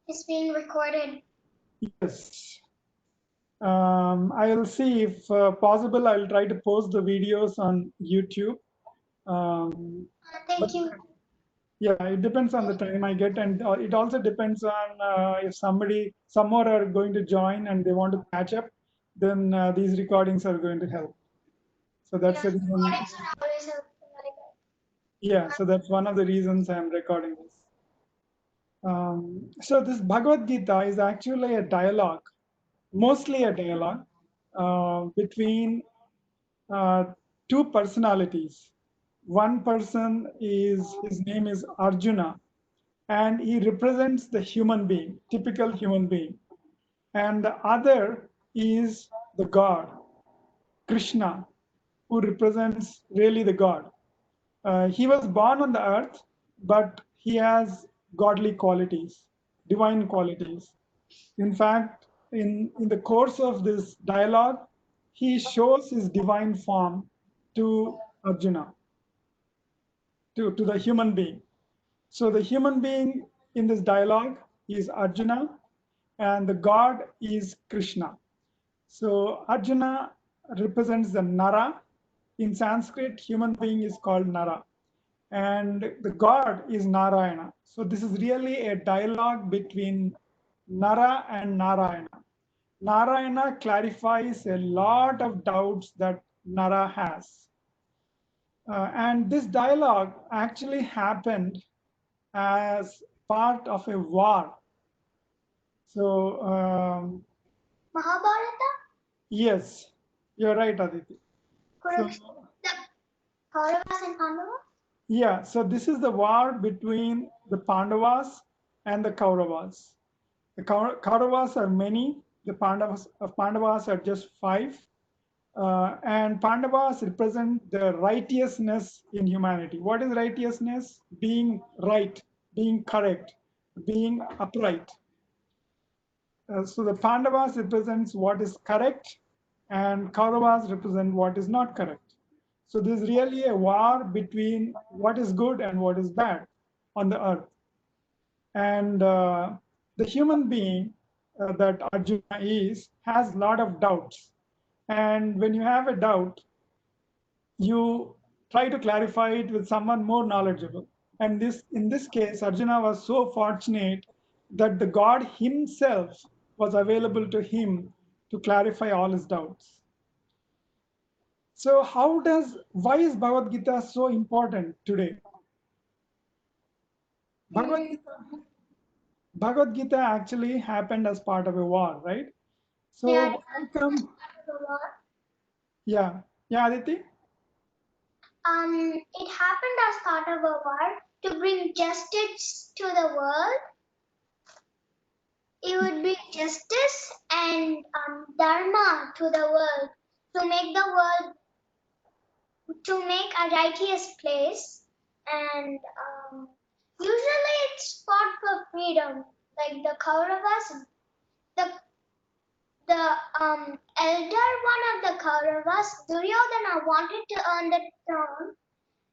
It's being recorded. Yes. I'll see if possible. I'll try to post the videos on YouTube. But Thank you. yeah, it depends on the time I get, and it also depends on if some more are going to join and they want to catch up, then these recordings are going to help. So that's Yeah, the reason. recordings are always very good. Yeah, so that's one of the reasons I'm recording this. So this Bhagavad Gita is actually a dialogue, mostly a dialogue between uh, two personalities. One person is, his name is Arjuna, and he represents the human being, typical human being. And the other is the God, Krishna, who represents really the God. He was born on the earth, but he has godly qualities, divine qualities. In fact, in the course of this dialogue, he shows his divine form to Arjuna, to the human being. So the human being in this dialogue is Arjuna, and the God is Krishna. So Arjuna represents the Nara. In Sanskrit, human being is called Nara, and the God is Narayana. So this is really a dialogue between Nara and Narayana. Narayana clarifies a lot of doubts that Nara has. And this dialogue actually happened as part of a war. So, Mahabharata? yes, you're right, Aditi. So, The Kauravas and Pandavas? yeah, so this is the war between the Pandavas and the Kauravas. The Kauravas are many, the Pandavas are just five. And Pandavas represent the righteousness in humanity. What is righteousness? Being right, being correct, being upright. So the Pandavas represents what is correct, and Kauravas represent what is not correct. So there's really a war between what is good and what is bad on the earth. And the human being that Arjuna is has a lot of doubts. And when you have a doubt, you try to clarify it with someone more knowledgeable. And in this case, Arjuna was so fortunate that the God himself was available to him to clarify all his doubts. So why is Bhagavad Gita so important today? Bhagavad Hmm. Gita, Bhagavad Gita actually happened as part of a war, right? Yeah, So how come, it happened a lot. yeah, yeah, Aditi? It happened as part of a war to bring justice to the world. It would bring justice and dharma to the world to make the world to make a righteous place. And usually it's fought for freedom. Like the Kauravas, the elder one of the Kauravas, Duryodhana, wanted to earn the throne,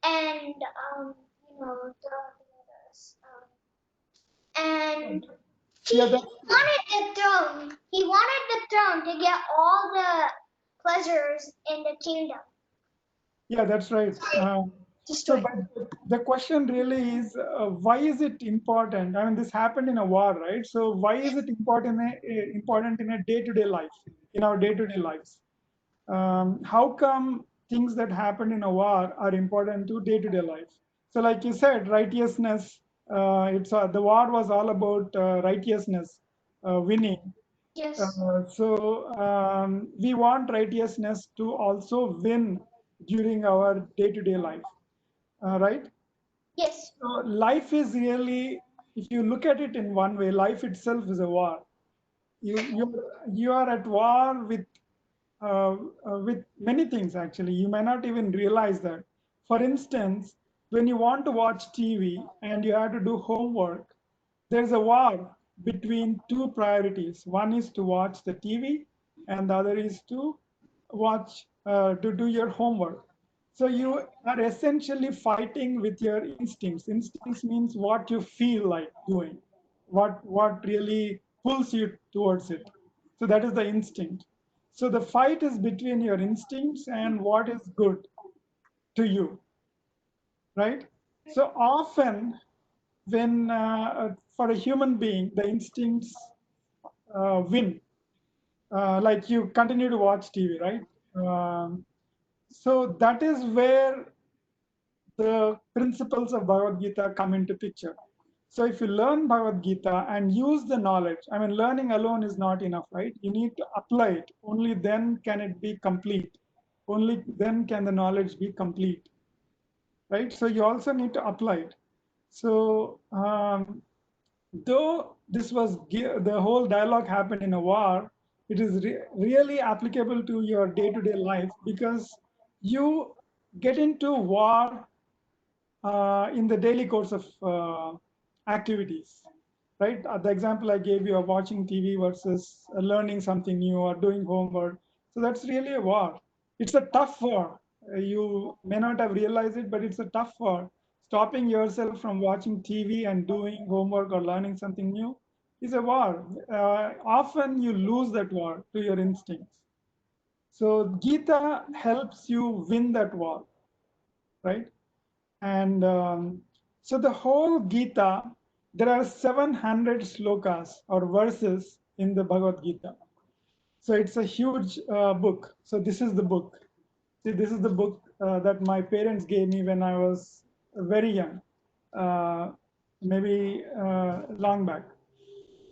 and the others, and he Yeah, wanted the throne. He wanted the throne to get all the pleasures in the kingdom. yeah, that's right. So, Destroy. but the question really is, why is it important? I mean, this happened in a war, right? So, why is it important in a day-to-day life, in our day-to-day lives? How come things that happen in a war are important to day-to-day life? So, like you said, righteousness. The war was all about righteousness, winning. Yes. We want righteousness to also win during our day-to-day life, right? Yes. So life is really, if you look at it in one way, life itself is a war. You are at war with many things actually. You may not even realize that. For instance, when you want to watch TV and you have to do homework, there's a war between two priorities. One is to watch the TV, and the other is to to do your homework. So you are essentially fighting with your instincts. Instincts means what you feel like doing, what really pulls you towards it. So that is the instinct. So the fight is between your instincts and what is good to you, right? So often when for a human being the instincts win, like you continue to watch TV, right? So that is where the principles of Bhagavad Gita come into picture. So if you learn Bhagavad Gita and use the knowledge, I mean, learning alone is not enough, right? You need to apply it. Only then can it be complete. Only then can the knowledge be complete, right? So you also need to apply it. So though the whole dialogue happened in a war, it is really applicable to your day-to-day life because you get into war in the daily course of activities, right? The example I gave you of watching TV versus learning something new or doing homework. So that's really a war. It's a tough war. You may not have realized it, but it's a tough war. Stopping yourself from watching TV and doing homework or learning something new is a war. Often you lose that war to your instincts. So Gita helps you win that war, right? And so the whole Gita, there are 700 slokas or verses in the Bhagavad Gita. So it's a huge book. So this is the book. See, this is the book that my parents gave me when I was very young, uh, maybe long back.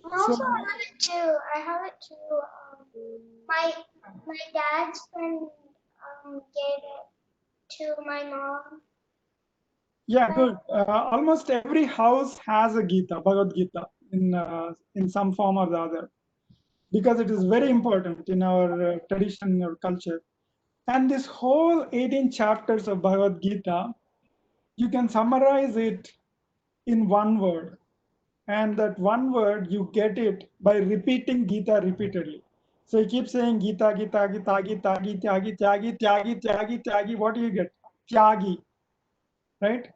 And also, So I have it too. I have it too. My dad's friend gave it to my mom. yeah, good. Almost every house has a Gita, Bhagavad Gita, in some form or the other, because it is very important in our tradition or culture. And this whole 18 chapters of Bhagavad Gita, you can summarize it in one word. And that one word, you get it by repeating Gita repeatedly. So you keep saying Gita, Gita, Gita, Gita, Gita, Tyagi, Tyagi, Tyagi, Tyagi, Tyagi. What do you get? Tyagi, right?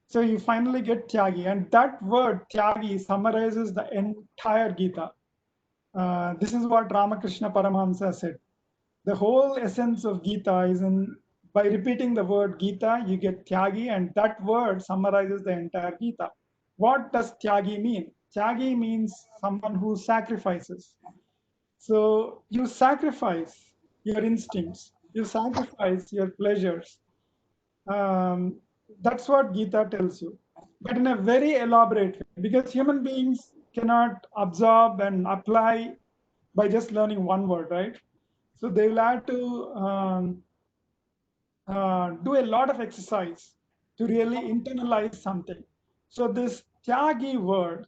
So you finally get Tyagi. And that word, Tyagi, summarizes the entire Gita. This is what Ramakrishna Paramahamsa said. The whole essence of Gita is in by repeating the word Gita, you get Tyagi, and that word summarizes the entire Gita. What does Tyagi mean? Tyagi means someone who sacrifices. So you sacrifice your instincts, you sacrifice your pleasures. Um, that's what Gita tells you, but in a very elaborate way, because human beings cannot absorb and apply by just learning one word, right? So they will have to do a lot of exercise to really internalize something. So this tyagi word,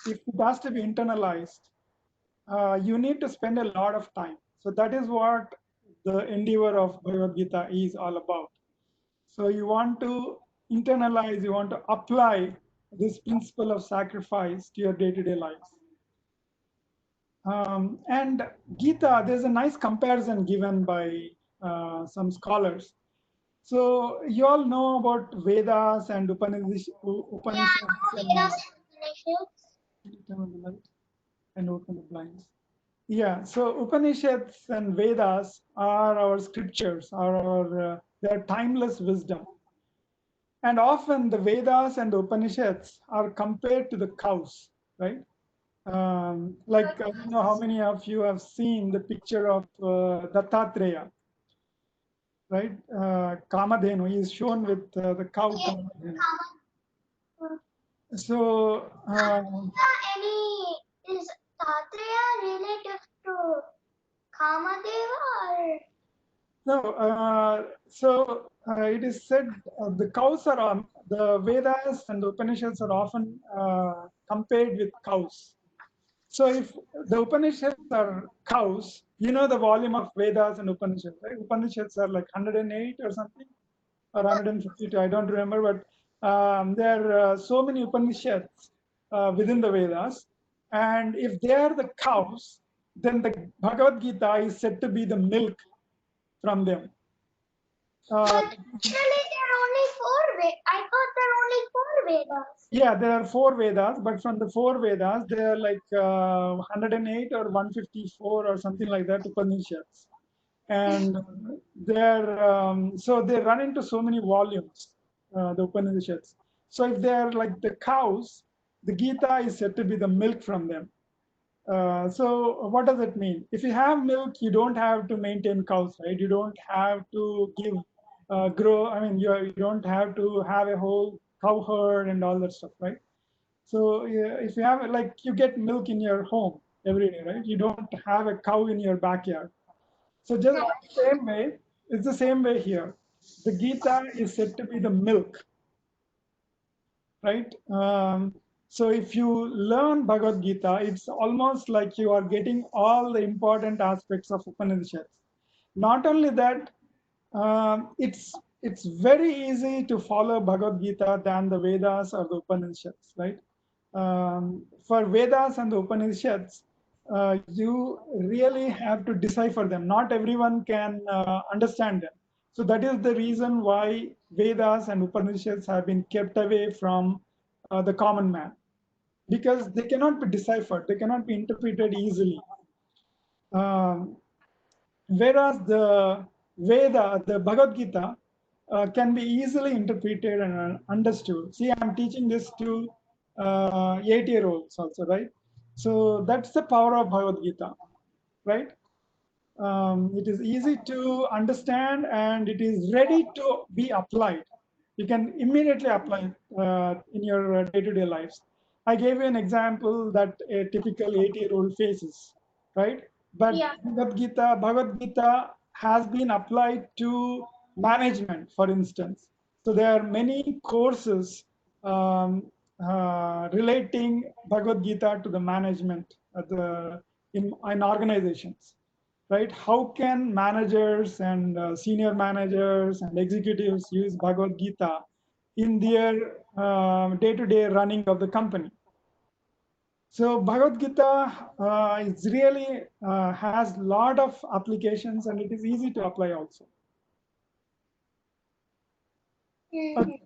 if it has to be internalized, you need to spend a lot of time. So that is what the endeavor of Bhagavad Gita is all about. So you want to internalize, you want to apply this principle of sacrifice to your day-to-day lives. And Gita, there's a nice comparison given by some scholars. So you all know about Vedas and Yeah, I Upanishads know and Vedas and Upanishads. turn on the light and open the blinds. Yeah, so Upanishads and Vedas are our scriptures, are our they're timeless wisdom. And often the Vedas and the Upanishads are compared to the cows, right? Like I don't know how many of you have seen the picture of Dattatreya, right? Kamadhenu, he is shown with the cow Yeah, Kamadhenu. Kama. So, Is Tatreya relative to Kamadeva or? no, it is said the cows are the Vedas and the Upanishads are often compared with cows. So if the Upanishads are cows, you know the volume of Vedas and Upanishads, right? Upanishads are like 108 or something, or 152, I don't remember, but there are so many Upanishads within the Vedas. And if they are the cows, then the Bhagavad Gita is said to be the milk from them. But actually, there are only four. I thought there are only four Vedas. Yeah, there are 4 Vedas, but from the 4 Vedas, there are like 108 or 154 or something like that Upanishads. And so they run into so many volumes, the Upanishads. So if they are like the cows, the Gita is said to be the milk from them. So what does it mean? If you have milk, you don't have to maintain cows, right? You don't have to grow. I mean, you don't have to have a whole cow herd and all that stuff, right? So yeah, if you have like you get milk in your home every day, right? You don't have a cow in your backyard. So just the same way, it's the same way here. The Gita is said to be the milk, right? So if you learn Bhagavad Gita, it's almost like you are getting all the important aspects of Upanishads. Not only that, it's very easy to follow Bhagavad Gita than the Vedas or the Upanishads, right? For Vedas and the Upanishads, you really have to decipher them. Not everyone can understand them. So that is the reason why Vedas and Upanishads have been kept away from the common man, because they cannot be deciphered, they cannot be interpreted easily. Um, Whereas the the Bhagavad Gita, can be easily interpreted and understood. See, I'm teaching this to 8-year-olds also, right? So that's the power of Bhagavad Gita, right? It is easy to understand and it is ready to be applied. You can immediately apply it in your day-to-day lives. I gave you an example that a typical 8-year-old faces, right? But Yeah. Bhagavad Gita has been applied to management, for instance. So there are many courses um, relating Bhagavad Gita to the management in organizations, right? How can managers and senior managers and executives use Bhagavad Gita in their day-to-day running of the company? So Bhagavad Gita is really has lot of applications and it is easy to apply also. Okay,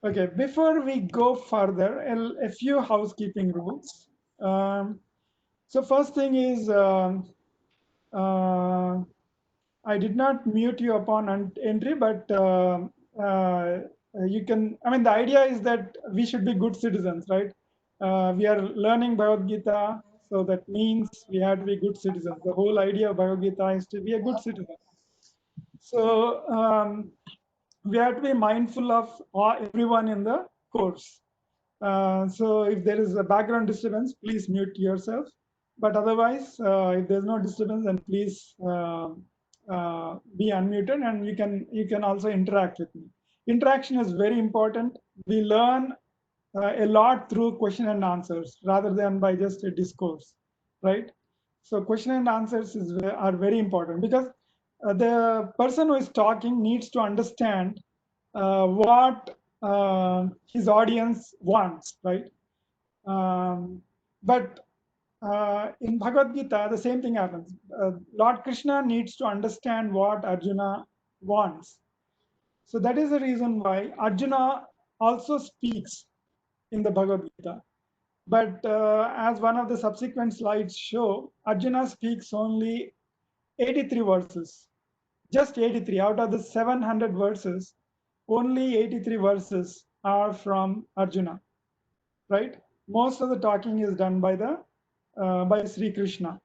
okay. Before we go further, a few housekeeping rules. So first thing is, uh, I did not mute you upon entry, but uh, you can. I mean, the idea is that we should be good citizens, right? We are learning Bhagavad Gita, so that means we have to be good citizens. The whole idea of Bhagavad Gita is to be a good citizen. So we have to be mindful of everyone in the course. So if there is a background disturbance, please mute yourself. But otherwise, if there's no disturbance, then please be unmuted, and you can also interact with me. Interaction is very important. We learn a lot through question and answers rather than by just a discourse, right? So question and answers are very important because the person who is talking needs to understand what his audience wants, right? But in Bhagavad Gita, the same thing happens. Lord Krishna needs to understand what Arjuna wants. So that is the reason why Arjuna also speaks in the Bhagavad Gita. But as one of the subsequent slides show, Arjuna speaks only 83 verses, just 83 out of the 700 verses, only 83 verses are from Arjuna, right? Most of the talking is done by by Sri Krishna.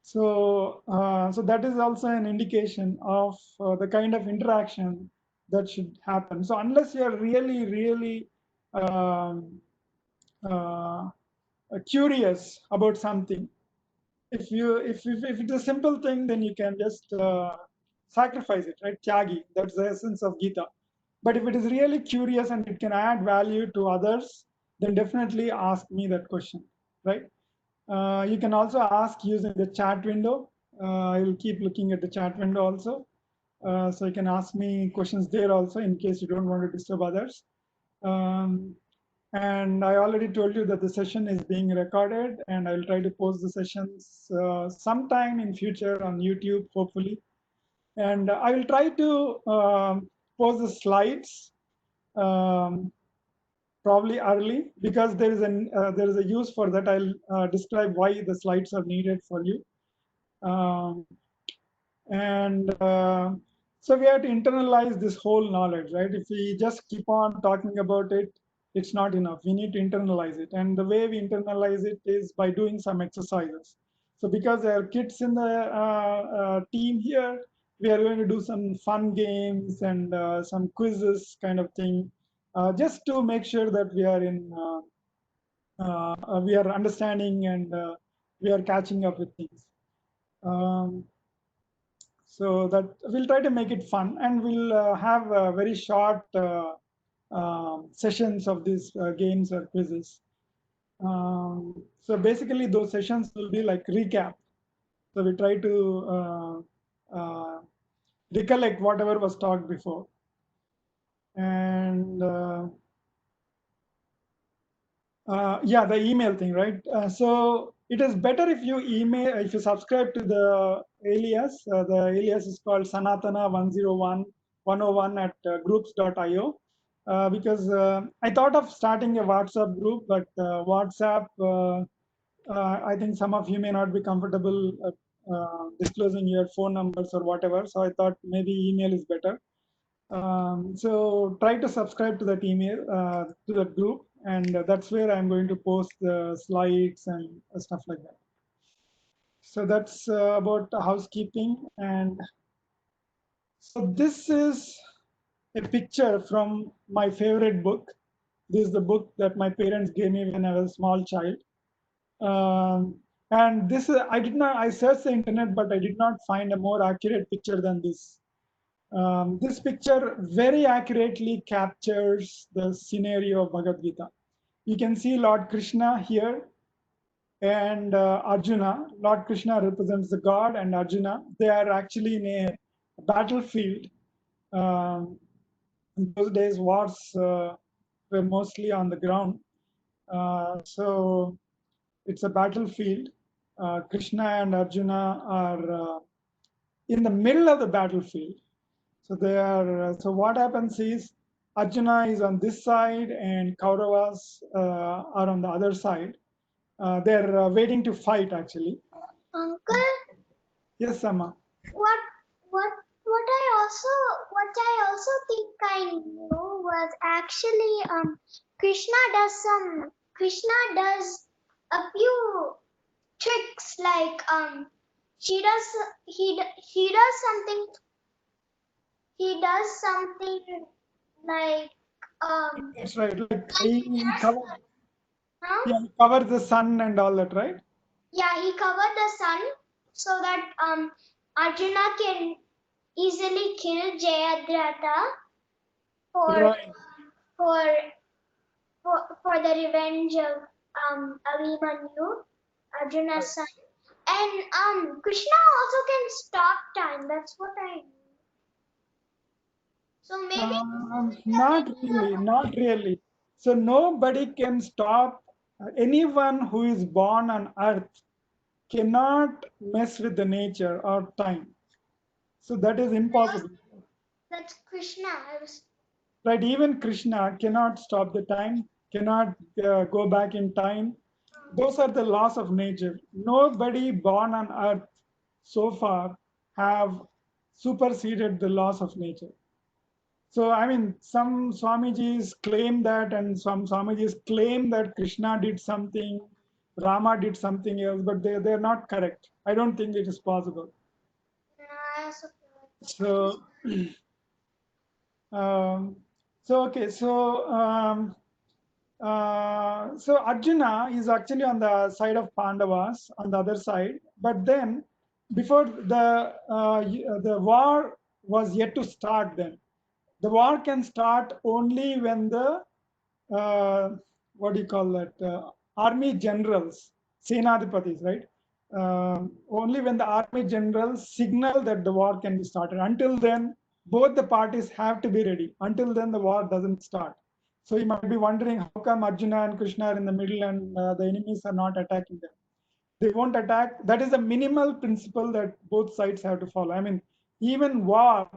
So, so that is also an indication of the kind of interaction that should happen. So unless you're really, really um, uh, curious about something, if it's a simple thing, then you can just sacrifice it, right? Tyagi, that's the essence of Gita. But if it is really curious and it can add value to others, then definitely ask me that question, right? You can also ask using the chat window. I will keep looking at the chat window also. So you can ask me questions there also in case you don't want to disturb others. And I already told you that the session is being recorded and I'll try to post the sessions sometime in future on YouTube, hopefully. And I will try to post the slides um, probably early, because there is a use for that. I'll describe why the slides are needed for you. Um, and so we have to internalize this whole knowledge, right? If we just keep on talking about it, it's not enough. We need to internalize it. And the way we internalize it is by doing some exercises. So because there are kids in the team here, we are going to do some fun games and some quizzes kind of thing, just to make sure that we are understanding and we are catching up with things. Um, so that we'll try to make it fun, and we'll have very short sessions of these games or quizzes. So basically those sessions will be like recap. So we try to recollect whatever was talked before. And yeah, the email thing, right? So it is better if you email, if you subscribe to the alias. The alias is called Sanatana101 at groups.io. Because I thought of starting a WhatsApp group, but WhatsApp, I think some of you may not be comfortable disclosing your phone numbers or whatever. So I thought maybe email is better. So try to subscribe to that email, to that group, and that's where I'm going to post the slides and stuff like that. So that's about housekeeping. And so this is a picture from my favorite book. This is the book that my parents gave me when I was a small child. And this I searched the internet, but I did not find a more accurate picture than this. This picture very accurately captures the scenario of Bhagavad Gita. You can see Lord Krishna here and Arjuna. Lord Krishna represents the god, and Arjuna, they are actually in a battlefield. Um, in those days, wars were mostly on the ground. So it's a battlefield. Krishna and Arjuna are in the middle of the battlefield. So they are. So what happens is Arjuna is on this side and Kauravas are on the other side. They're waiting to fight actually. Uncle, Yes, Amma. what what I also think I knew was actually Krishna does a few tricks, like he does something like That's right. Like he covers, huh? yeah, he covers the sun and all that, right? Yeah, he covered the sun so that Arjuna can easily kill Jayadratha for Right. for for the revenge of Abhimanyu, Arjuna's son. And Krishna also can stop time. That's what I know. So maybe Not really, not really. So nobody can stop anyone who is born on earth cannot mess with the nature or time. So that is impossible. that's Krishna. Right? Even Krishna cannot stop the time, cannot go back in time. Those are the laws of nature. Nobody born on earth so far have superseded the laws of nature. So, I mean, some Swamijis claim that, and some Swamijis claim that Krishna did something, Rama did something else, but they're not correct. I don't think it is possible. So, um, okay, so Arjuna is actually on the side of Pandavas, on the other side. But then, before the war was yet to start, then the war can start only when the what do you call that? Army generals, Senadipatis, right? Only when the army generals signal that the war can be started. Until then, both the parties have to be ready. Until then, the war doesn't start. So you might be wondering how come Arjuna and Krishna are in the middle and the enemies are not attacking them. They won't attack. That is a minimal principle that both sides have to follow. I mean, even war,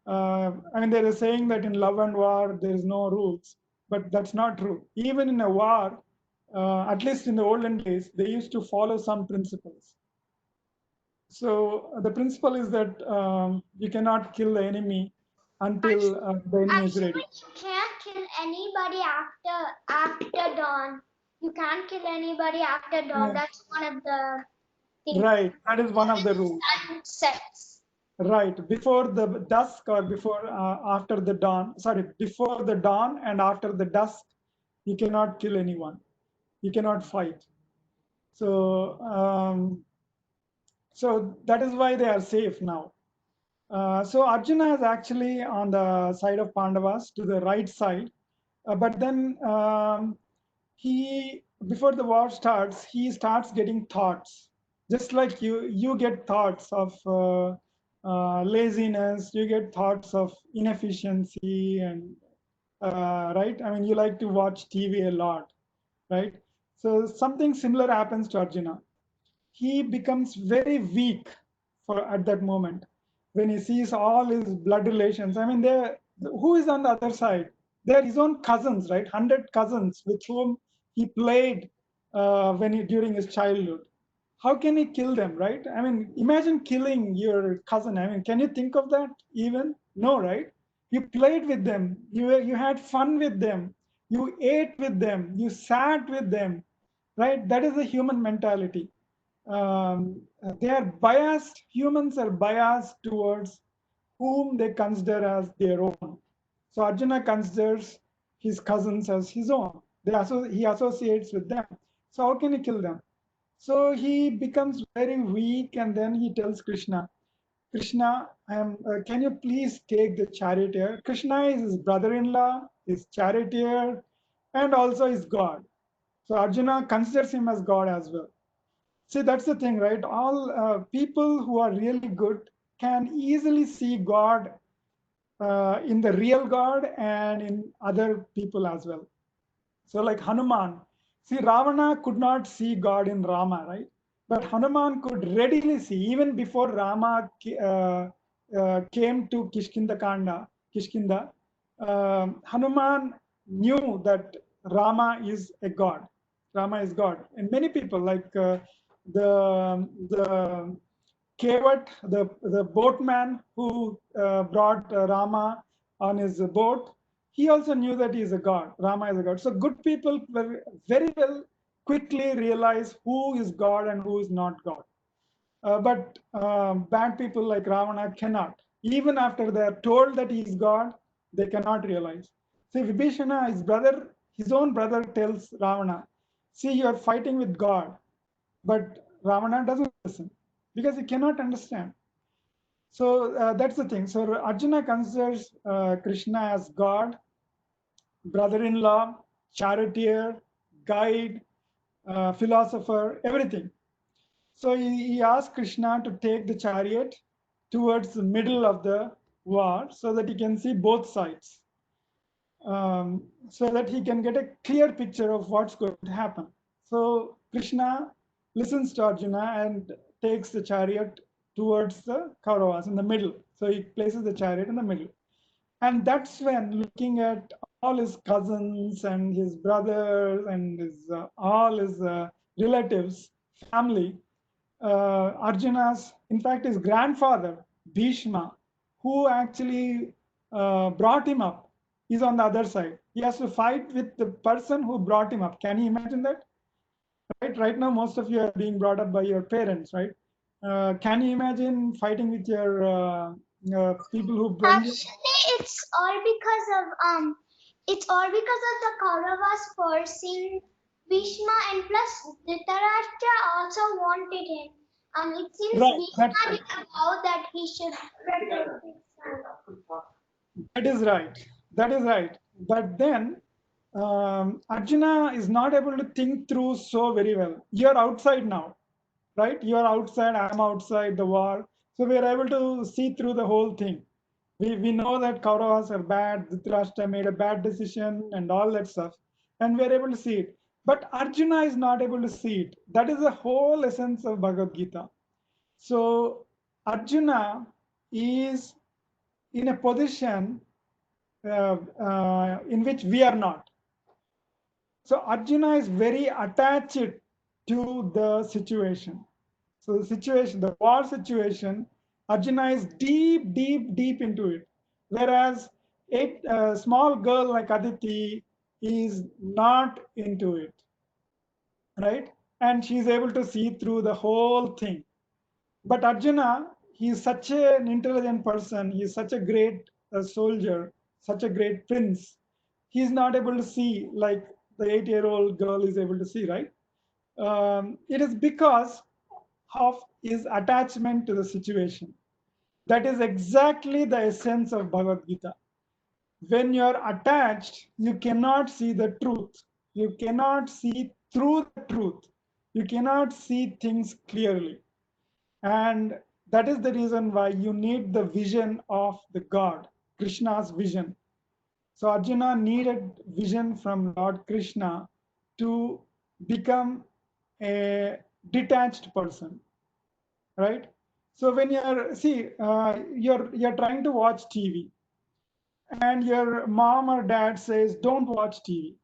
I mean, there is saying that in love and war, there is no rules. but that's not true. Even in a war, at least in the olden days, they used to follow some principles. So the principle is that you cannot kill the enemy until the enemy is ready. Actually, you can't kill anybody after dawn. You can't kill anybody after dawn. That's one of the things. Right, that is one of the rules. Sun sets. Right, before the dusk or before after the dawn. Sorry, before the dawn and after the dusk, you cannot kill anyone. You cannot fight. So so that is why they are safe now. So Arjuna is actually on the side of Pandavas to the right side, but then he, before the war starts, he starts getting thoughts, just like you get thoughts of laziness, you get thoughts of inefficiency, and right. I mean, you like to watch TV a lot, right? So something similar happens to Arjuna. He becomes very weak for at that moment when he sees all his blood relations. I mean, who is on the other side? They're his own cousins, right? 100 cousins with whom he played during his childhood. How can he kill them, right? I mean, imagine killing your cousin. I mean, can you think of that even? No, right? You played with them. You had fun with them. You ate with them. You sat with them, right? That is the human mentality. They are biased. Humans are biased towards whom they consider as their own. So Arjuna considers his cousins as his own. He associates with them. So how can he kill them? So he becomes very weak, and then he tells Krishna, Krishna, can you please take the charioteer? Krishna is his brother-in-law, his charioteer, and also his God. So Arjuna considers him as God as well. See, that's the thing, right? All people who are really good can easily see God in the real God and in other people as well. So, like Hanuman, see, Ravana could not see God in Rama, right? But Hanuman could readily see, even before Rama came to Kishkinda, Hanuman knew that Rama is a god. Rama is God. And many people, like the Kevat, the boatman who brought Rama on his boat, he also knew that he is a god. Rama is a god. So good people very well quickly realize who is God and who is not God. But bad people like Ravana cannot. Even after they are told that he is God, they cannot realize. See, Vibhishana, his own brother tells Ravana, see, you are fighting with God. But Ravana doesn't listen because he cannot understand. So that's the thing. So Arjuna considers Krishna as God, brother-in-law, charioteer, guide, philosopher, everything. So he asked Krishna to take the chariot towards the middle of the war so that he can see both sides, so that he can get a clear picture of what's going to happen. So Krishna listens to Arjuna and takes the chariot towards the Kauravas in the middle. So he places the chariot in the middle. And that's when, looking at all his cousins and his brothers and all his relatives, family, Arjuna's, in fact, his grandfather, Bhishma, who actually brought him up, is on the other side. He has to fight with the person who brought him up. Can you imagine that? Right now, most of you are being brought up by your parents, right? Can you imagine fighting with your people who bring you? Actually, it's all because of the Kauravas forcing Bhishma, and plus Dhritarashtra also wanted him. It seems Right, Bhishma that's right. did a vow that he should protect his son. That is right. That is right. But then Arjuna is not able to think through so very well. You're outside now, right? You're outside, I'm outside the war. So we are able to see through the whole thing. We know that Kauravas are bad, Dhritarashtra made a bad decision and all that stuff. And we're able to see it. But Arjuna is not able to see it. That is the whole essence of Bhagavad Gita. So Arjuna is in a position in which we are not. So Arjuna is very attached to the situation. So the situation, the war situation, Arjuna is deep, deep, deep into it. Whereas a small girl like Aditi is not into it, right? And she's able to see through the whole thing. But Arjuna, he is such an intelligent person. He is such a great soldier, such a great prince. He's not able to see like the 8-year-old girl is able to see, right? It is because of his attachment to the situation. That is exactly the essence of Bhagavad Gita. When you're attached, you cannot see the truth. You cannot see through the truth. You cannot see things clearly. And that is the reason why you need the vision of the God, Krishna's vision. So Arjuna needed vision from Lord Krishna to become a detached person, right? So when you're trying to watch TV and your mom or dad says don't watch TV,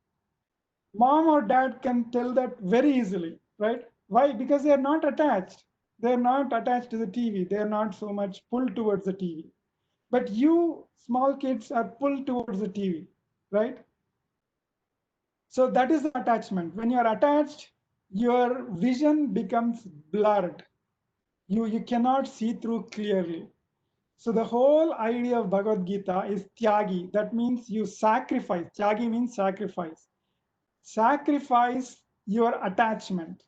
mom or dad can tell that very easily, right? Why? Because they are not attached. They are not attached to the TV. They are not so much pulled towards the TV. But you small kids are pulled towards the TV, right? So that is the attachment. When you are attached, your vision becomes blurred. You cannot see through clearly. So the whole idea of Bhagavad Gita is tyagi. That means you sacrifice. Tyagi means sacrifice. Sacrifice your attachment.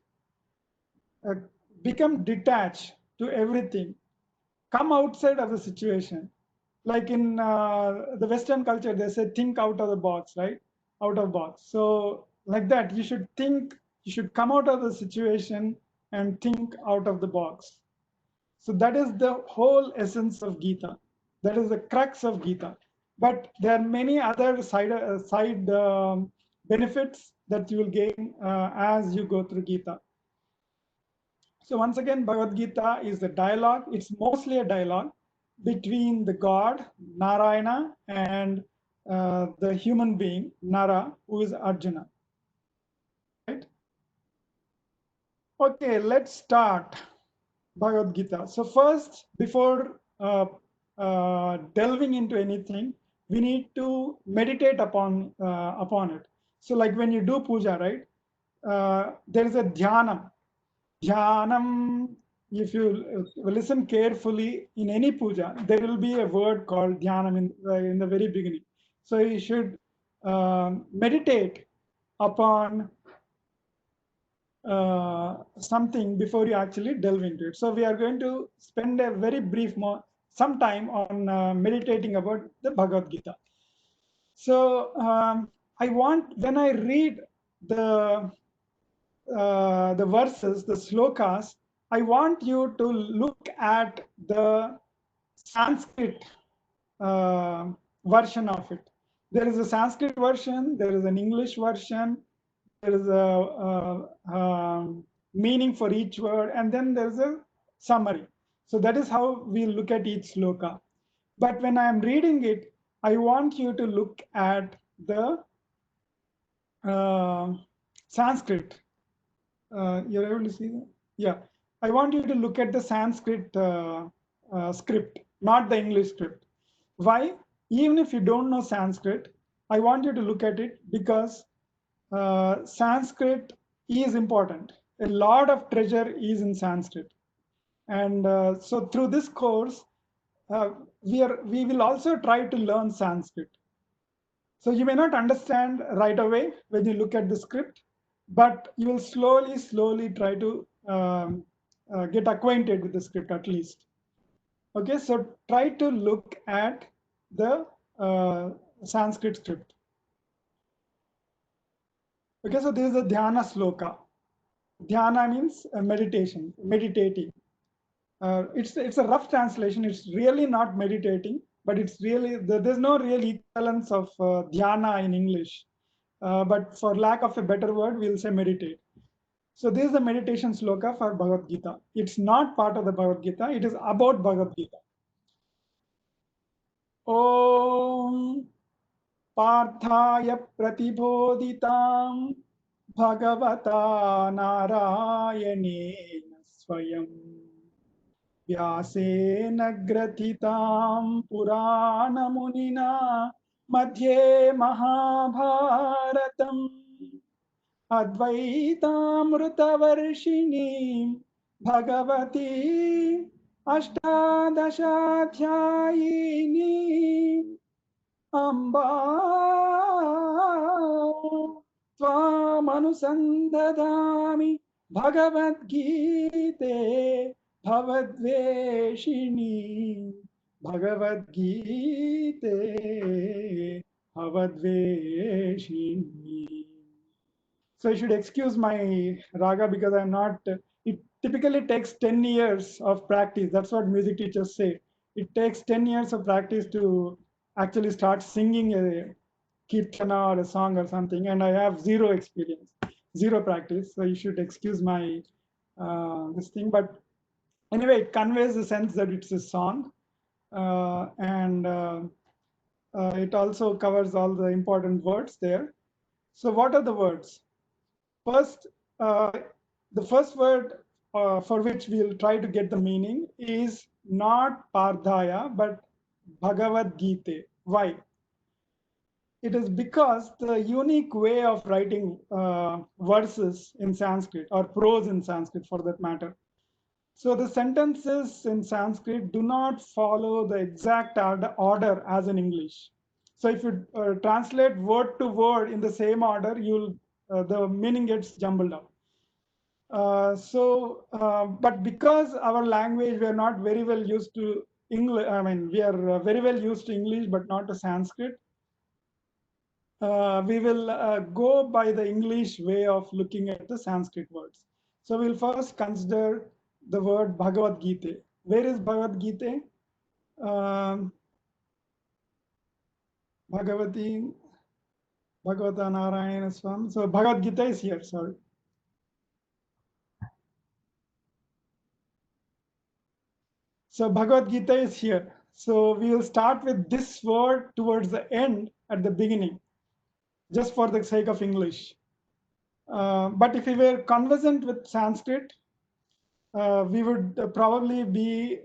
uh, Become detached to everything. Come outside of the situation. Like in the Western culture, they say think out of the box, right? Out of box. So like that, you should think. You should come out of the situation and think out of the box. So that is the whole essence of Gita. That is the crux of Gita. But there are many other side benefits that you will gain as you go through Gita. So once again, Bhagavad Gita is a dialogue. It's mostly a dialogue between the God, Narayana, and the human being, Nara, who is Arjuna. Right? Okay, let's start Bhagavad Gita. So first, before delving into anything, we need to meditate upon it. So like when you do puja, right? There is a dhyanam. Dhyanam, if you listen carefully in any puja, there will be a word called dhyanam in the very beginning. So you should meditate upon something before you actually delve into it. So we are going to spend a very brief some time on meditating about the Bhagavad Gita. So I want when I read the verses, the slokas, I want you to look at the Sanskrit version of it. There is a Sanskrit version, there is an English version, there is a meaning for each word, and then there's a summary. So that is how we look at each sloka. But when I am reading it, I want you to look at the Sanskrit. You're able to see that? Yeah. I want you to look at the Sanskrit script, not the English script. Why? Even if you don't know Sanskrit, I want you to look at it because Sanskrit is important. A lot of treasure is in Sanskrit. And so through this course, we will also try to learn Sanskrit. So you may not understand right away when you look at the script, but you will slowly try to get acquainted with the script at least. Okay, so try to look at the Sanskrit script. Okay, so this is a dhyana sloka. Dhyana means meditation, meditating. It's a rough translation. It's really not meditating, but it's really there's no real equivalence of dhyana in English. But for lack of a better word, we'll say meditate. So this is the meditation sloka for Bhagavad Gita. It's not part of the Bhagavad Gita. It is about Bhagavad Gita. Om पार्थाय प्रतिबोधितां भगवता नारायणेन स्वयं व्यासेन ग्रथितां पुराणमुनिना मध्ये महाभारतम् अद्वैतामृतवर्षिणीं Bhagwati अष्टादशाध्यायिनीम् Amba त्वामनुसन्दधामि भगवद्गीते भवद्वेषिणी भगवद्गीते भवद्वेषिणी. So you should excuse my raga because I'm not, it typically takes 10 years of practice. That's what music teachers say. It takes 10 years of practice to actually start singing a kirtana or a song or something. And I have zero experience, zero practice. So you should excuse my this thing. But anyway, it conveys the sense that it's a song. It also covers all the important words there. So what are the words? First, the first word for which we'll try to get the meaning is not Pardhaya, but Bhagavad Gita. Why? It is because the unique way of writing verses in Sanskrit, or prose in Sanskrit for that matter. So the sentences in Sanskrit do not follow the exact order as in English. So if you translate word to word in the same order, the meaning gets jumbled up. But because our language, we are not very well used to English. I mean, we are very well used to English, but not to Sanskrit. We will go by the English way of looking at the Sanskrit words. So we'll first consider the word Bhagavad Gita. Where is Bhagavad Gita? Bhagavata Narayana Swam. So Bhagavad Gita is here, sorry. So Bhagavad Gita is here. So we will start with this word towards the end at the beginning, just for the sake of English. But if we were conversant with Sanskrit, we would probably be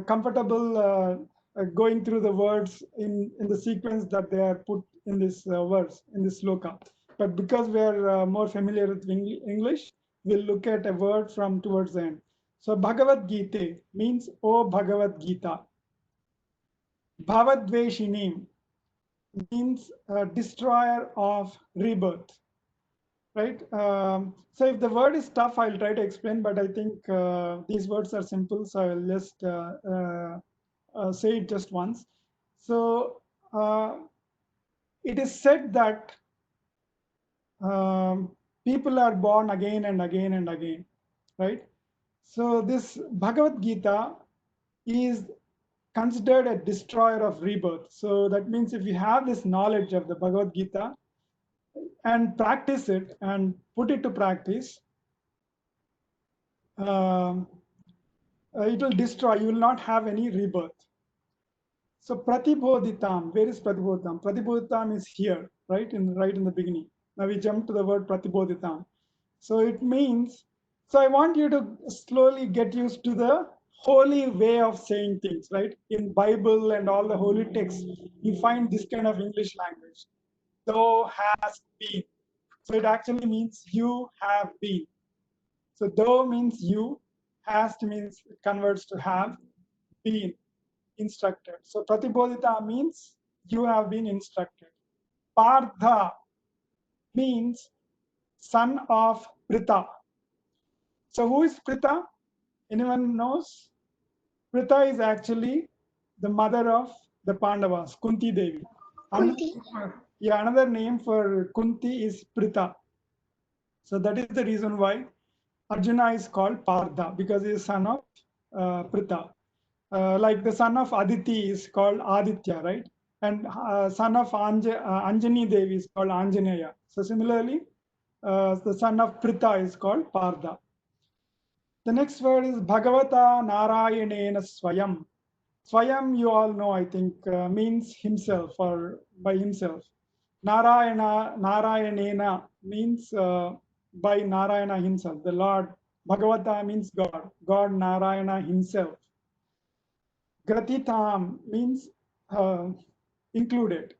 comfortable going through the words in the sequence that they are put in this verse, in this sloka. But because we are more familiar with English, we'll look at a word from towards the end. So Bhagavad Gita means, O Bhagavad Gita. Bhavadveshinim means destroyer of rebirth, right? So if the word is tough, I'll try to explain, but I think these words are simple, so I'll just say it just once. So it is said that people are born again and again and again, right? So this Bhagavad Gita is considered a destroyer of rebirth. So that means if you have this knowledge of the Bhagavad Gita and practice it and put it to practice, it will destroy, you will not have any rebirth. So Pratibodhitam, where is Pratibodhitam? Pratibodhitam is here, right in the beginning. Now we jump to the word Pratibodhitam. So it means, so I want you to slowly get used to the holy way of saying things, right? In Bible and all the holy texts, you find this kind of English language. Thou hast been. So it actually means you have been. So thou means you, hast means it converts to have, been instructed. So Pratibodhita means you have been instructed. Partha means son of Pritha. So who is Pritha? Anyone knows? Pritha is actually the mother of the Pandavas, Kunti Devi. Kunti. Another name for Kunti is Pritha. So that is the reason why Arjuna is called Partha, because he is son of Pritha. Like the son of Aditi is called Aditya, right? And son of Anjani Devi is called Anjaneya. So similarly, the son of Pritha is called Partha. The next word is Bhagavata Narayanena Swayam. Swayam, you all know, I think, means himself or by himself. Narayana, Narayanena means by Narayana himself, the Lord. Bhagavata means God, God Narayana himself. Gratitam means included,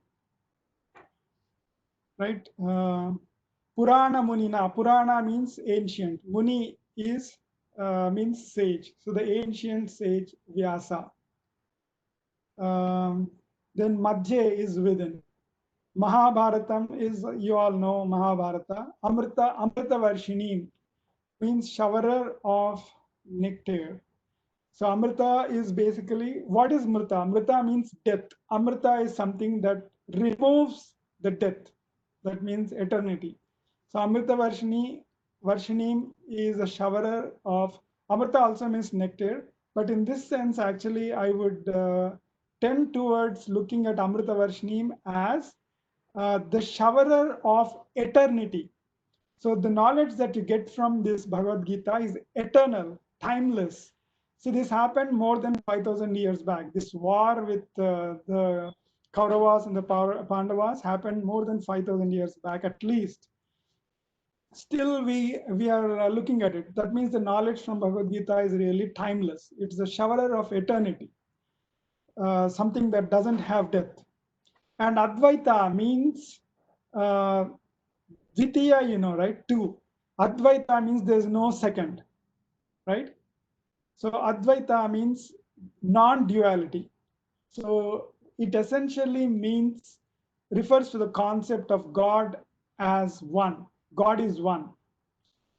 right? Purana Munina, Purana means ancient. Muni is means sage. So the ancient sage Vyasa. Then Madhya is within. Mahabharatam is, you all know Mahabharata. Amrita Varshini means showerer of nectar. So Amrita is basically, what is Mrita? Mrita means death. Amrita is something that removes the death. That means eternity. So Amrita Varshini is a showerer of, Amrita also means nectar. But in this sense, actually, I would tend towards looking at Amrita Varshini as the showerer of eternity. So the knowledge that you get from this Bhagavad Gita is eternal, timeless. So this happened more than 5,000 years back. This war with the Kauravas and the Pandavas happened more than 5,000 years back at least. Still, we are looking at it. That means the knowledge from Bhagavad Gita is really timeless. It's a showerer of eternity, something that doesn't have death. And Advaita means uh, Dvitiya, you know, right? Two. Advaita means there's no second, right? So Advaita means non-duality. So it essentially means, refers to the concept of God as one. God is one.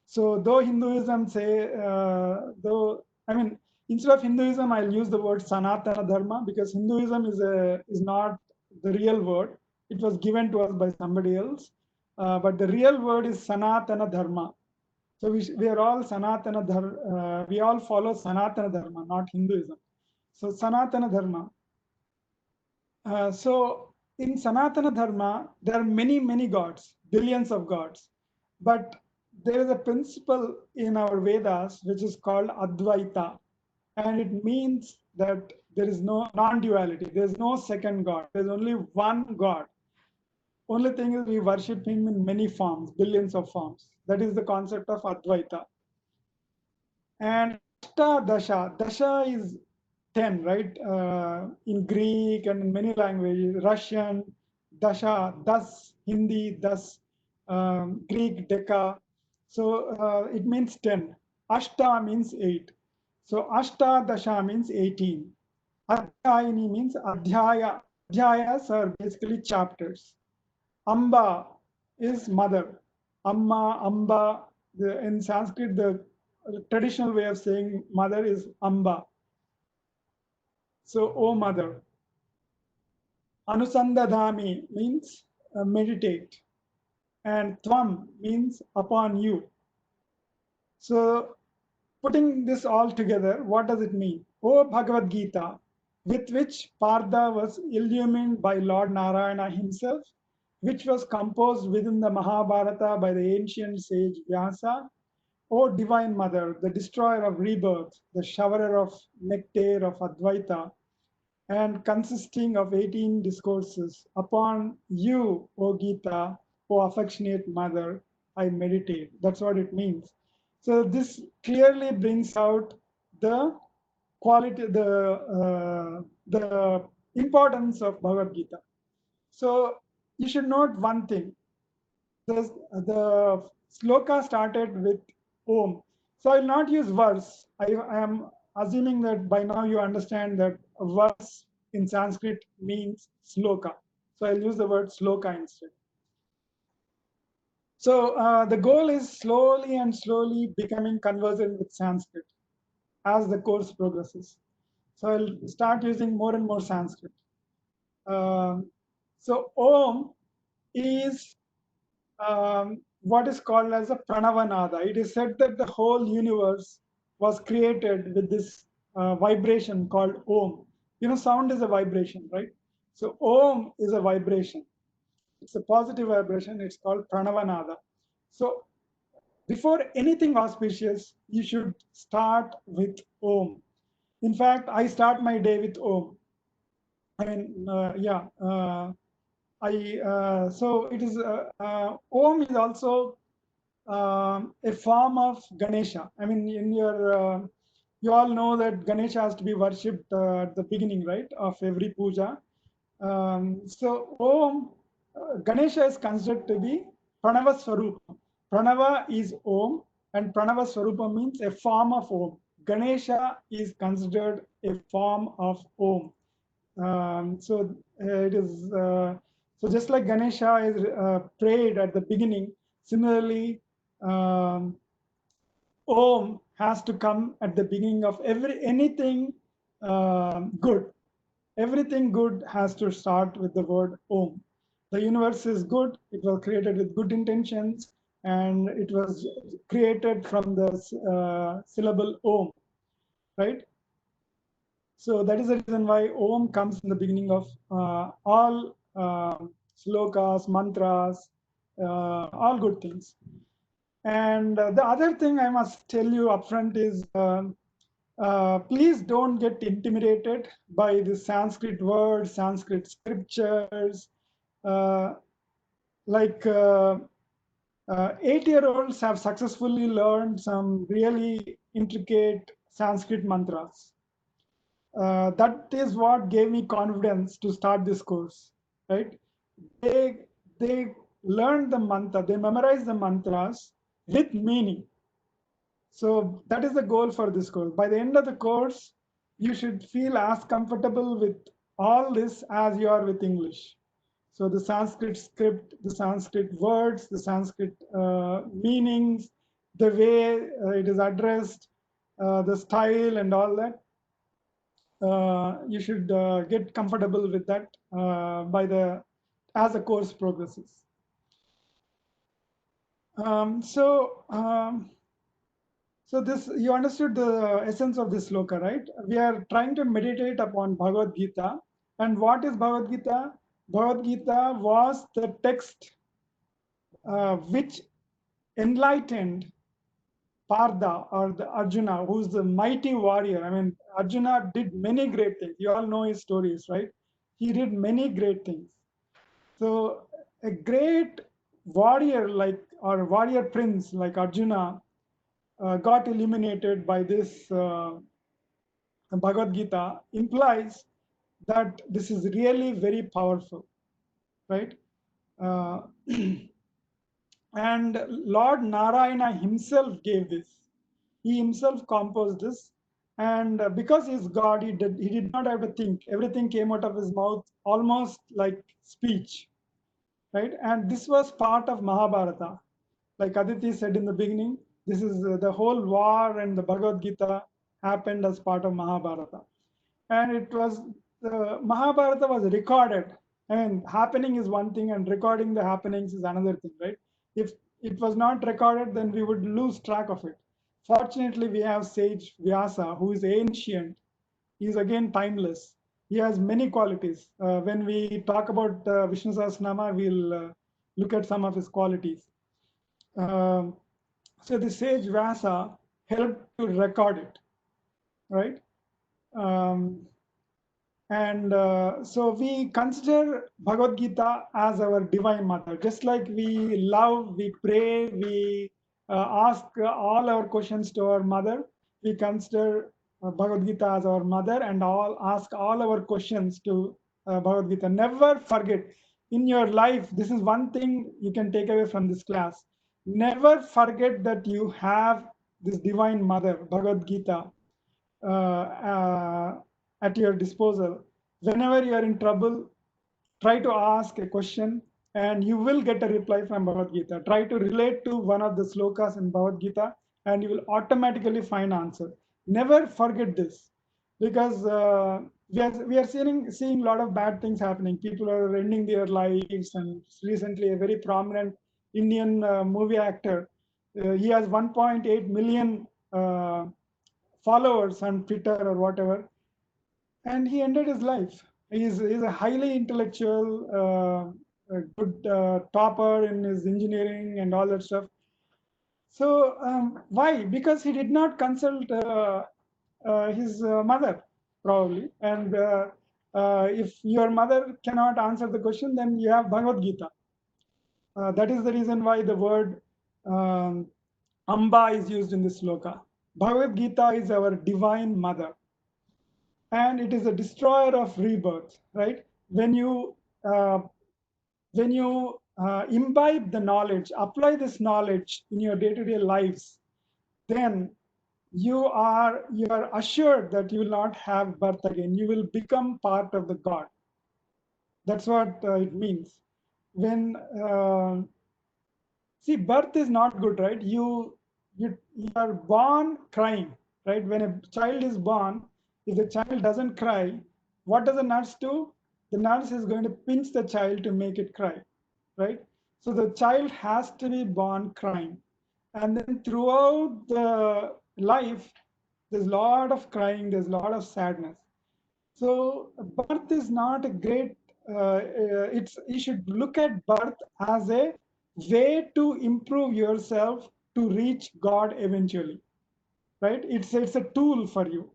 So though Hinduism say, I mean, instead of Hinduism, I'll use the word Sanatana Dharma because Hinduism is not the real word. It was given to us by somebody else. But the real word is Sanatana Dharma. So we are all Sanatana Dharma, we all follow Sanatana Dharma, not Hinduism. So Sanatana Dharma. So in Sanatana Dharma, there are many, many gods, billions of gods. But there is a principle in our Vedas which is called Advaita. And it means that there is no non-duality. There is no second God. There is only one God. Only thing is we worship him in many forms, billions of forms. That is the concept of Advaita. And Ashta Dasha. Dasha is 10, right? In Greek and in many languages, Russian, Dasha, Das, Hindi, Das, Greek, Deka. So it means 10. Ashta means 8. So Ashta Dasha means 18. Adhyayini means Adhyaya. Adhyayas are basically chapters. Amba is mother. Amma, Amba. In Sanskrit, the traditional way of saying mother is Amba. So, O mother. Anusandadhami means meditate. And Tvam means upon you. So, putting this all together, what does it mean? O Bhagavad Gita, with which Partha was illumined by Lord Narayana himself, which was composed within the Mahabharata by the ancient sage Vyasa. O Divine Mother, the destroyer of rebirth, the showerer of nectar of Advaita, and consisting of 18 discourses. Upon you, O Gita, O affectionate mother, I meditate. That's what it means. So this clearly brings out the quality, the importance of Bhagavad Gita. So you should note one thing. The sloka started with Om. So I will not use verse. I am assuming that by now you understand that a verse in Sanskrit means sloka. So I'll use the word sloka instead. So the goal is slowly and slowly becoming conversant with Sanskrit as the course progresses. So I'll start using more and more Sanskrit. So Om is what is called as a Pranavanada. It is said that the whole universe was created with this vibration called Om. You know, sound is a vibration, right? So Om is a vibration. It's a positive vibration. It's called Pranavanada. So before anything auspicious, you should start with Om. In fact, I start my day with Om. I mean, so it is, Om is also a form of Ganesha. I mean, you all know that Ganesha has to be worshipped at the beginning, right, of every puja. So Om, Ganesha is considered to be Pranava Swarupa. Pranava is Om, and Pranava Swarupa means a form of Om. Ganesha is considered a form of Om. It is so just like Ganesha is prayed at the beginning. Similarly, um, Om has to come at the beginning of anything good. Everything good has to start with the word Om. The universe is good. It was created with good intentions, and it was created from the syllable Om, right? So that is the reason why Om comes in the beginning of all slokas, mantras, all good things. And the other thing I must tell you upfront is please don't get intimidated by the Sanskrit words, Sanskrit scriptures. Uh, like 8-year-olds have successfully learned some really intricate Sanskrit mantras. That is what gave me confidence to start this course, right? They learned the mantra, they memorized the mantras with meaning. So that is the goal for this course. By the end of the course, you should feel as comfortable with all this as you are with English. So the Sanskrit script, the Sanskrit words, the Sanskrit meanings, the way it is addressed, the style and all that. You should get comfortable with that as the course progresses. So this, you understood the essence of this sloka, right? We are trying to meditate upon Bhagavad Gita. And what is Bhagavad Gita? Bhagavad Gita was the text which enlightened Partha, or the Arjuna, who's the mighty warrior. I mean, Arjuna did many great things. You all know his stories, right? He did many great things. So a great warrior or warrior prince like Arjuna got eliminated by this Bhagavad Gita implies that this is really very powerful, right? Uh, and Lord Narayana himself gave this. He himself composed this, and because he's God, he did not have to think. Everything came out of his mouth almost like speech, right? And this was part of Mahabharata. Like Aditi said in the beginning, this is the whole war, and the Bhagavad Gita happened as part of Mahabharata. And it was, Mahabharata was recorded. I mean, happening is one thing, and recording the happenings is another thing, right? If it was not recorded, then we would lose track of it. Fortunately, we have sage Vyasa, who is ancient. He is again timeless. He has many qualities. When we talk about Vishnu Sahasranama, we'll look at some of his qualities. Um, so the sage Vyasa helped to record it, right? Um, and so we consider Bhagavad Gita as our divine mother. Just like we love, we pray, we ask all our questions to our mother, we consider Bhagavad Gita as our mother, and ask all our questions to Bhagavad Gita. Never forget in your life, this is one thing you can take away from this class. Never forget that you have this divine mother, Bhagavad Gita, at your disposal. Whenever you are in trouble, try to ask a question and you will get a reply from Bhagavad Gita. Try to relate to one of the slokas in Bhagavad Gita and you will automatically find answer. Never forget this, because we are seeing a lot of bad things happening. People are ending their lives, and recently a very prominent Indian movie actor, he has 1.8 million followers on Twitter or whatever, and he ended his life. He's a highly intellectual, a good topper in his engineering and all that stuff. So why? Because he did not consult his mother, probably. And if your mother cannot answer the question, then you have Bhagavad Gita. That is the reason why the word um, Amba is used in this sloka. Bhagavad Gita is our divine mother, and it is a destroyer of rebirth, right? Uh, when you imbibe the knowledge, apply this knowledge in your day-to-day lives, then you are assured that you will not have birth again. You will become part of the God. That's what it means. When see, birth is not good, right? You are born crying, right? When a child is born, if the child doesn't cry, what does the nurse do? The nurse is going to pinch the child to make it cry, right? So the child has to be born crying, and then throughout the life, there's a lot of crying, there's a lot of sadness. So birth is not a great. It's you should look at birth as a way to improve yourself to reach God eventually, right? It's a tool for you,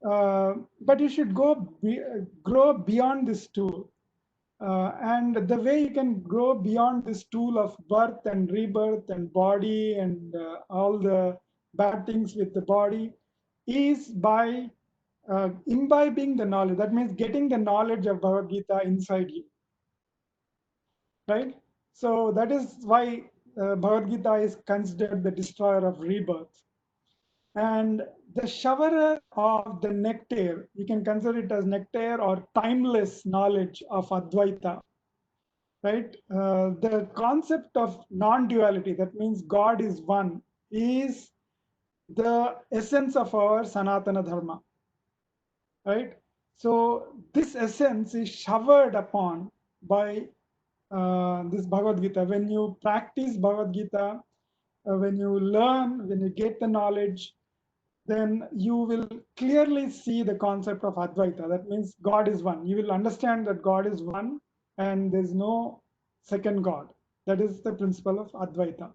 but you should grow beyond this tool. And the way you can grow beyond this tool of birth and rebirth and body and all the bad things with the body is by imbibing the knowledge. That means getting the knowledge of Bhagavad Gita inside you, right? So that is why Bhagavad Gita is considered the destroyer of rebirth. And the shower of the nectar, you can consider it as nectar or timeless knowledge of Advaita, right? The concept of non-duality, that means God is one, is the essence of our Sanatana Dharma, right? So this essence is showered upon by this Bhagavad Gita. When you practice Bhagavad Gita, when you learn, when you get the knowledge, then you will clearly see the concept of Advaita. That means God is one. You will understand that God is one and there's no second God. That is the principle of Advaita.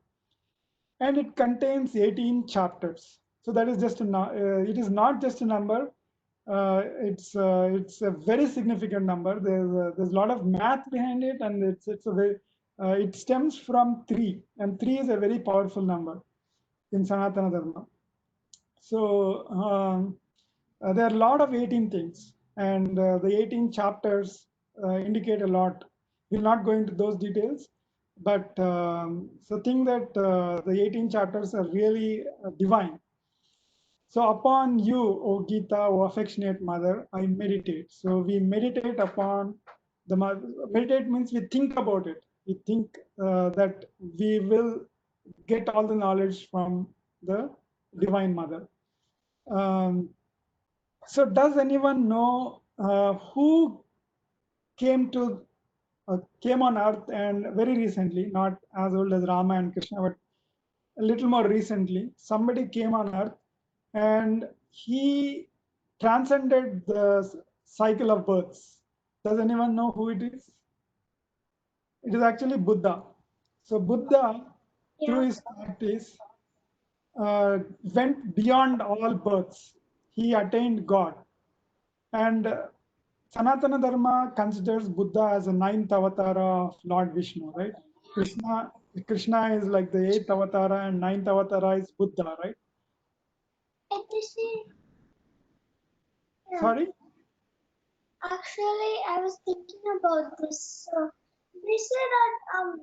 And it contains 18 chapters. So that is just it is not just a number. It's a very significant number. There's a lot of math behind it, and it's a very it stems from three, and three is a very powerful number in Sanatana Dharma. So there are a lot of 18 things, and the 18 chapters indicate a lot. We'll not go into those details, but so think that the 18 chapters are really divine. So upon you, O Gita, O affectionate mother, I meditate. So we meditate upon the mother. Meditate means we think about it. We think that we will get all the knowledge from the divine mother. Um, so does anyone know who came to came on earth and very recently, not as old as Rama and Krishna, but a little more recently, somebody came on earth and he transcended the cycle of births. Does anyone know who it is? It is actually Buddha. So Buddha, through his practice, went beyond all births. He attained God. And Sanatana Dharma considers Buddha as a ninth avatara of Lord Vishnu, right? Krishna is like the eighth avatara, and ninth avatara is Buddha, right? Sorry? Actually, I was thinking about this. They say that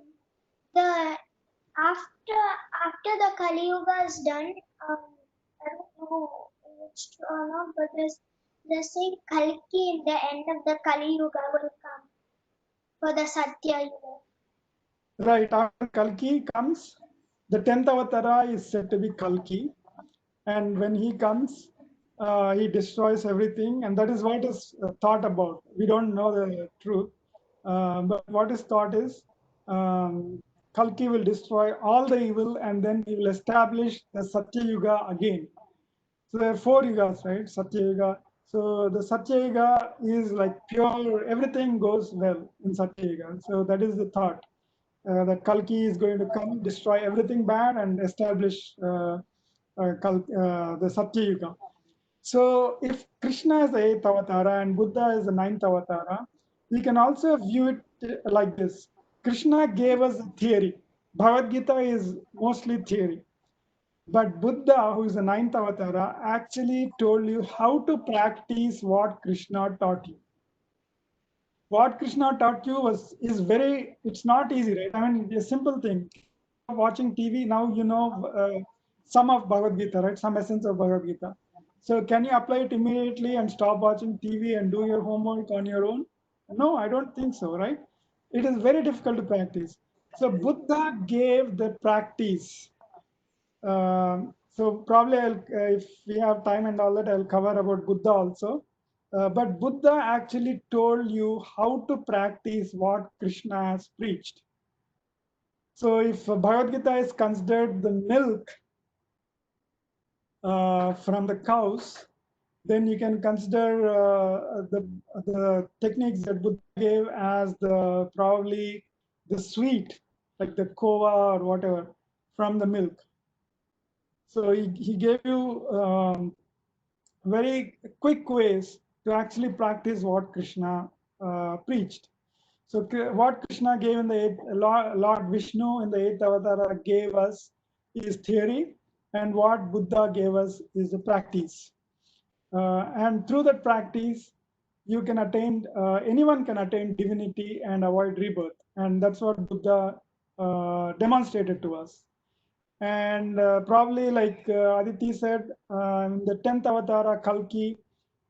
the after the Kali Yuga is done, I don't know if it's true or not, but they say Kalki in the end of the Kali Yuga will come for the Satya Yuga. Right, after Kalki comes, the 10th avatara is said to be Kalki. And when he comes, he destroys everything. And that is what is thought about. We don't know the truth. But what is thought is Kalki will destroy all the evil and then he will establish the Satya Yuga again. So there are four yugas, right? Satya Yuga. So the Satya Yuga is like pure, everything goes well in Satya Yuga. So that is the thought. That Kalki is going to come, destroy everything bad, and establish the Satya Yuga. So if Krishna is the 8th avatara and Buddha is the 9th avatara, we can also view it like this. Krishna gave us a theory. Bhagavad Gita is mostly theory. But Buddha, who is the 9th avatara, actually told you how to practice what Krishna taught you. What Krishna taught you is very, it's not easy, right? I mean, a simple thing. Watching TV, now you know some of Bhagavad Gita, right? Some essence of Bhagavad Gita. So can you apply it immediately and stop watching TV and do your homework on your own? No, I don't think so, right? It is very difficult to practice. So Buddha gave the practice. So probably if we have time and all that, I'll cover about Buddha also. But Buddha actually told you how to practice what Krishna has preached. So if Bhagavad Gita is considered the milk from the cows, then you can consider the techniques that Buddha gave as the probably the sweet, like the kova or whatever, from the milk. So he gave you very quick ways to actually practice what Krishna preached. So what Krishna gave in the Lord Vishnu in the 8th avatara gave us is theory, and what Buddha gave us is the practice. And through that practice, you can attain, anyone can attain divinity and avoid rebirth. And that's what Buddha demonstrated to us. And probably like Aditi said, the 10th avatara Kalki,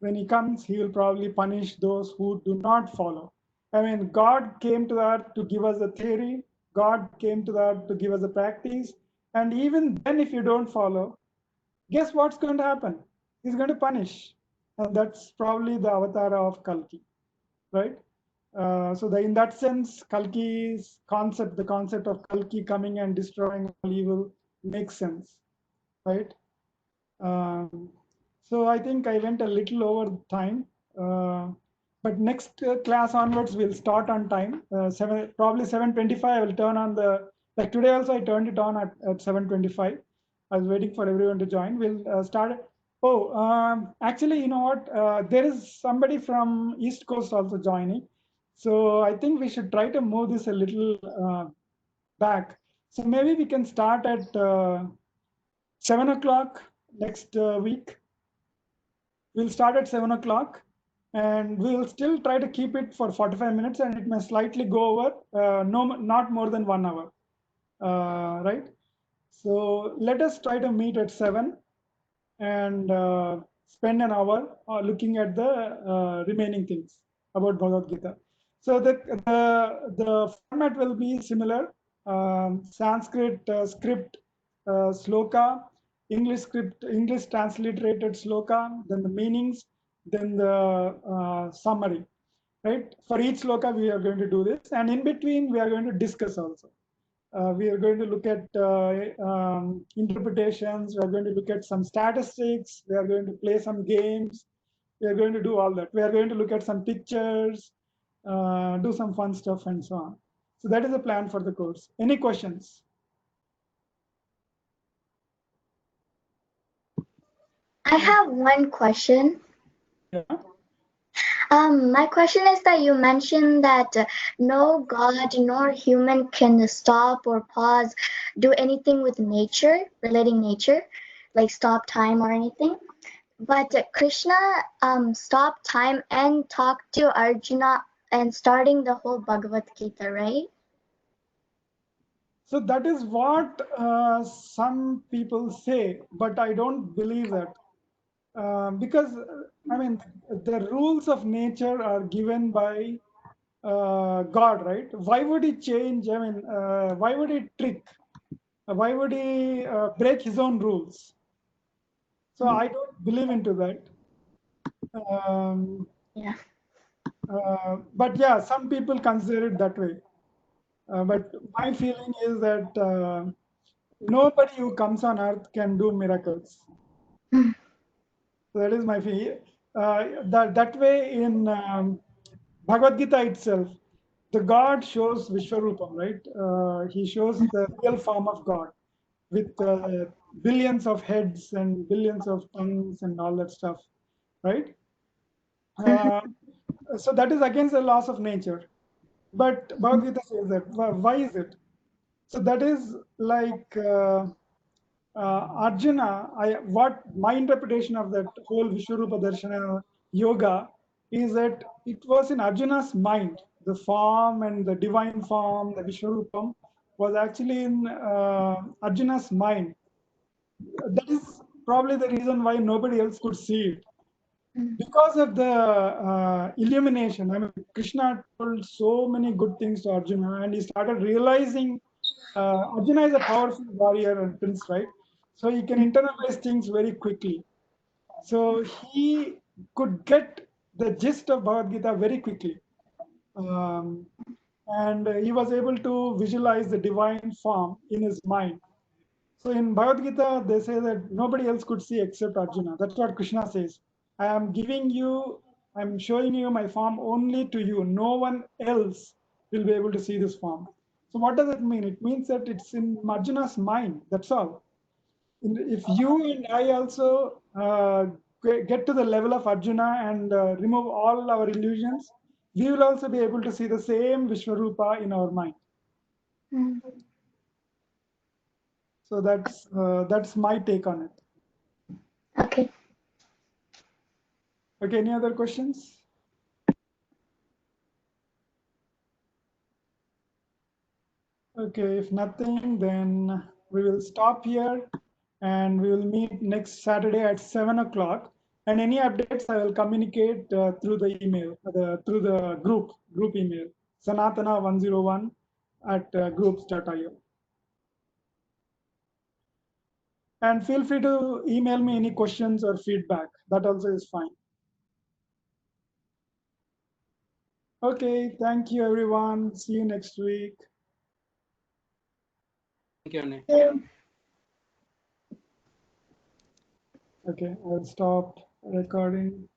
when he comes, he will probably punish those who do not follow. I mean, God came to that to give us a theory. God came to that to give us a practice. And even then, if you don't follow, guess what's going to happen? He's going to punish. And that's probably the avatar of Kalki, right? So in that sense, Kalki's concept, the concept of Kalki coming and destroying all evil makes sense, right? So I think I went a little over time, but next class onwards we'll start on time. Probably 7:25. I will turn on the, like today also I turned it on at 7:25. I was waiting for everyone to join. We'll start. Oh, actually, you know what? There is somebody from East Coast also joining. So I think we should try to move this a little back. So maybe we can start at 7 o'clock next week. We'll start at 7 o'clock and we'll still try to keep it for 45 minutes and it may slightly go over, no, not more than 1 hour, right? So let us try to meet at 7 and spend an hour looking at the remaining things about Bhagavad Gita. So the format will be similar. Sanskrit script sloka, English script, English transliterated sloka, then the meanings, then the summary, right? For each sloka, we are going to do this. And in between, we are going to discuss also. We are going to look at interpretations. We are going to look at some statistics. We are going to play some games. We are going to do all that. We are going to look at some pictures, do some fun stuff and so on. So that is the plan for the course. Any questions? I have one question. Yeah. My question is that you mentioned that no God nor human can stop or pause, do anything with nature, relating nature, like stop time or anything. But Krishna stopped time and talked to Arjuna and starting the whole Bhagavad Gita, right? So that is what some people say, but I don't believe that. Because I mean, the rules of nature are given by God, right? Why would he change? I mean, why would he trick? Why would he break his own rules? So I don't believe into that. Yeah. But yeah, some people consider it that way. But my feeling is that nobody who comes on earth can do miracles. So that is my feeling. That way in Bhagavad Gita itself, the God shows Vishwarupam, right? He shows the real form of God with billions of heads and billions of tongues and all that stuff, right? So that is against the laws of nature. But Bhagavad Gita says that. Why is it? So that is like Arjuna. What my interpretation of that whole Vishwarupa Darshana yoga is that it was in Arjuna's mind. The form and the divine form, the Vishwarupam, was actually in Arjuna's mind. That is probably the reason why nobody else could see it. Because of the illumination. I mean, Krishna told so many good things to Arjuna, and he started realizing Arjuna is a powerful warrior and prince, right? So he can internalize things very quickly. So he could get the gist of Bhagavad Gita very quickly. And he was able to visualize the divine form in his mind. So in Bhagavad Gita, they say that nobody else could see except Arjuna. That's what Krishna says. I'm showing you my form only to you. No one else will be able to see this form. So what does it mean? It means that it's in Arjuna's mind. That's all. If you and I also get to the level of Arjuna and remove all our illusions, we will also be able to see the same Vishwarupa in our mind. So that's my take on it. Okay. Okay, any other questions? Okay, if nothing, then we will stop here and we will meet next Saturday at 7 o'clock. And any updates I will communicate through the email, through the group email, sanatana101@groups.io. And feel free to email me any questions or feedback. That also is fine. Okay, thank you everyone. See you next week. Thank you, Anne. Okay, I'll stop recording.